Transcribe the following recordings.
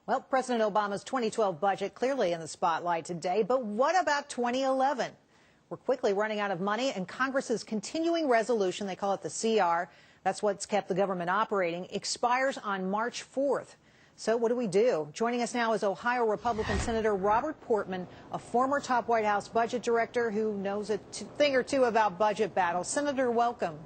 Well, President Obama's 2012 budget clearly in the spotlight today, but what about 2011? We're quickly running out of money, and Congress's continuing resolution, they call it the CR, that's what's kept the government operating, expires on March 4th. So what do we do? Joining us now is Ohio Republican Senator Robert Portman, a former top White House budget director who knows a thing or two about budget battles. Senator, welcome.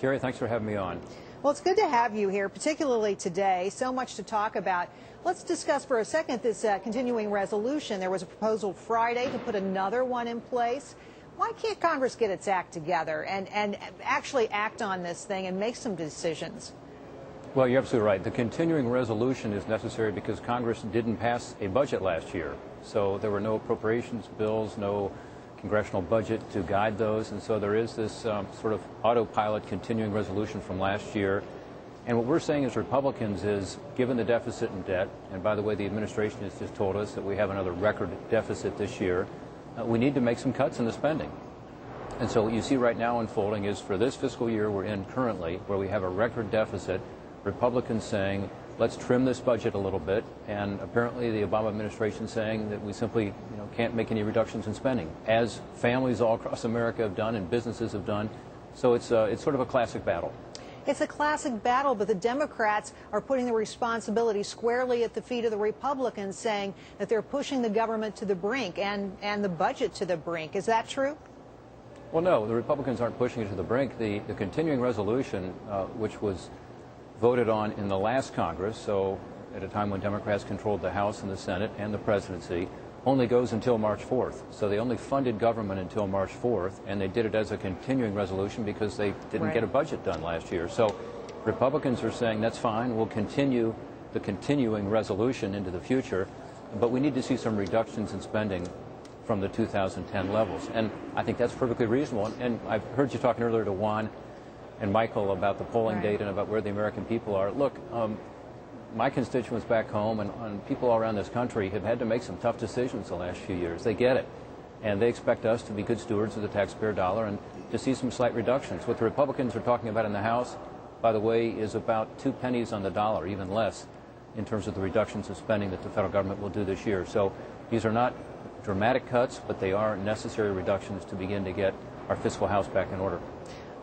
Gerri, thanks for having me on. Well, it's good to have you here, particularly today. So much to talk about. Let's discuss for a second this continuing resolution. There was a proposal Friday to put another one in place. Why can't Congress get its act together and actually act on this thing and make some decisions? Well, you're absolutely right. The continuing resolution is necessary because Congress didn't pass a budget last year. So there were no appropriations bills, no congressional budget to guide those, and so there is this sort of autopilot continuing resolution from last year. And what we're saying as Republicans is, given the deficit and debt, and by the way, the administration has just told us that we have another record deficit this year, we need to make some cuts in the spending. And so what you see right now unfolding is for this fiscal year we're in currently, where we have a record deficit, Republicans saying, let's trim this budget a little bit, and apparently the Obama administration saying that we simply can't make any reductions in spending, as families all across America have done and businesses have done. So it's sort of a classic battle. It's a classic battle, but the Democrats are putting the responsibility squarely at the feet of the Republicans, saying that they're pushing the government to the brink and the budget to the brink. Is that true? Well, no, the Republicans aren't pushing it to the brink. The continuing resolution, which was voted on in the last Congress, so at a time when Democrats controlled the House and the Senate and the presidency, only goes until March 4th. So they only funded government until March 4th, and they did it as a continuing resolution because they didn't get a budget done last year. So Republicans are saying that's fine, we'll continue the continuing resolution into the future, but we need to see some reductions in spending from the 2010 levels. And I think that's perfectly reasonable. And I've heard you talking earlier to Juan and Michael about the polling data and about where the American people are. Look, my constituents back home and people all around this country have had to make some tough decisions the last few years. They get it. And they expect us to be good stewards of the taxpayer dollar and to see some slight reductions. What the Republicans are talking about in the House, by the way, is about 2 pennies on the dollar, even less, in terms of the reductions of spending that the federal government will do this year. So these are not dramatic cuts, but they are necessary reductions to begin to get our fiscal house back in order.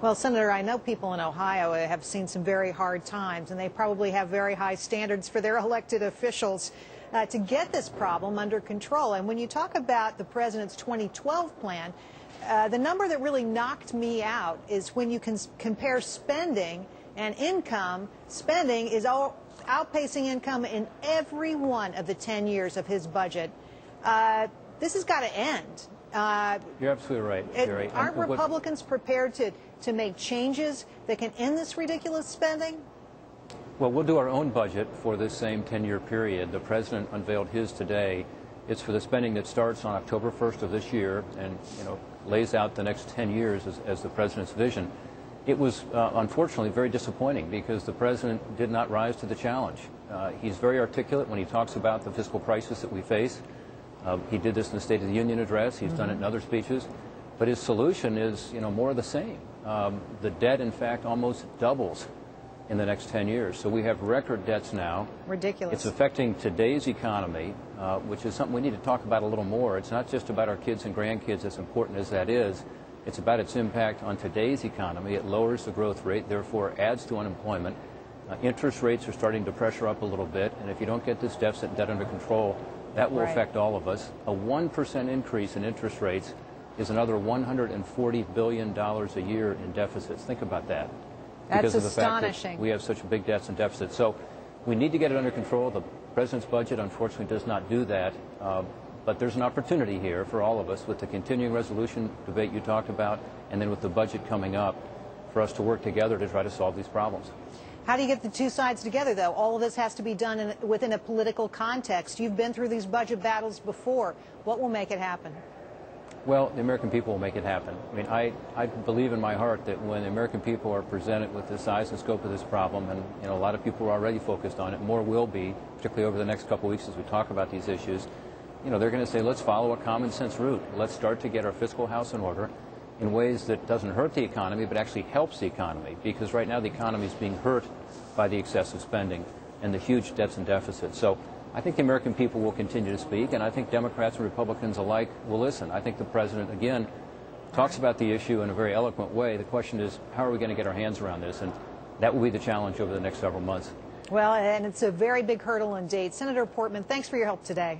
Well, Senator, I know people in Ohio have seen some very hard times, and they probably have very high standards for their elected officials to get this problem under control. And when you talk about the president's 2012 plan, the number that really knocked me out is when you can compare spending and income. Spending is outpacing income in every one of the 10 years of his budget. This has got to end. You're absolutely right, Gerri. Aren't Republicans prepared to make changes that can end this ridiculous spending? Well, we'll do our own budget for this same 10-year period. The president unveiled his today. It's for the spending that starts on October 1st of this year and lays out the next 10 years as the president's vision. It was unfortunately very disappointing because the president did not rise to the challenge. He's very articulate when he talks about the fiscal crisis that we face. He did this in the State of the Union address. He's done it in other speeches. But his solution is, more of the same. The debt, in fact, almost doubles in the next 10 years. So we have record debts now. Ridiculous. It's affecting today's economy, which is something we need to talk about a little more. It's not just about our kids and grandkids, as important as that is. It's about its impact on today's economy. It lowers the growth rate, therefore adds to unemployment. Interest rates are starting to pressure up a little bit. And if you don't get this deficit and debt under control, that will affect all of us. A 1% increase in interest rates is another $140 billion a year in deficits. Think about that. That's because astonishing. Of the fact that we have such big debts and deficits. So we need to get it under control. The president's budget, unfortunately, does not do that. But there's an opportunity here for all of us with the continuing resolution debate you talked about and then with the budget coming up for us to work together to try to solve these problems. How do you get the two sides together, though? All of this has to be done within a political context. You've been through these budget battles before. What will make it happen? Well, the American people will make it happen. I mean, I believe in my heart that when the American people are presented with the size and scope of this problem, and a lot of people are already focused on it, more will be, particularly over the next couple of weeks as we talk about these issues, they're going to say, let's follow a common sense route. Let's start to get our fiscal house in order in ways that doesn't hurt the economy, but actually helps the economy. Because right now the economy is being hurt by the excessive spending and the huge debts and deficits. So I think the American people will continue to speak, and I think Democrats and Republicans alike will listen. I think the president, again, talks about the issue in a very eloquent way. The question is, how are we going to get our hands around this? And that will be the challenge over the next several months. Well, and it's a very big hurdle and date. Senator Portman, thanks for your help today.